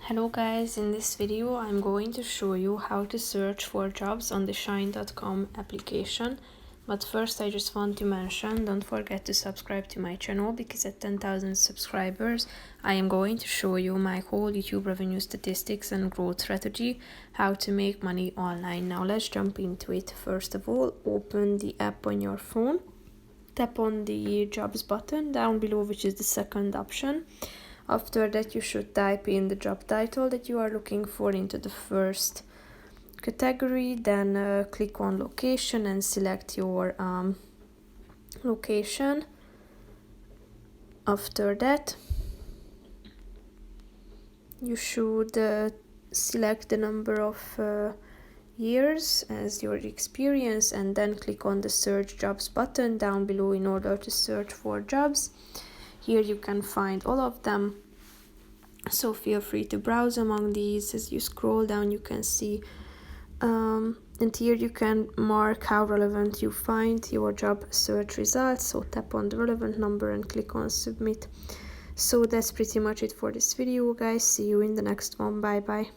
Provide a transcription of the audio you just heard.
Hello guys, in this video I'm going to show you how to search for jobs on the Shine.com application. But first I just want to mention, don't forget to subscribe to my channel because at 10,000 subscribers I am going to show you my whole YouTube revenue statistics and growth strategy, how to make money online. Now let's jump into it. First of all, open the app on your phone. Tap on the jobs button down below, which is the second option. After that, you should type in the job title that you are looking for into the first category. Then click on location and select your location. After that, you should select the number of years as your experience, and then click on the search jobs button down below in order to search for jobs. Here you can find all of them, so feel free to browse among these. As you scroll down, you can see and here you can mark how relevant you find your job search results. So tap on the relevant number and click on submit. So that's pretty much it for this video, guys. See you in the next one. Bye bye.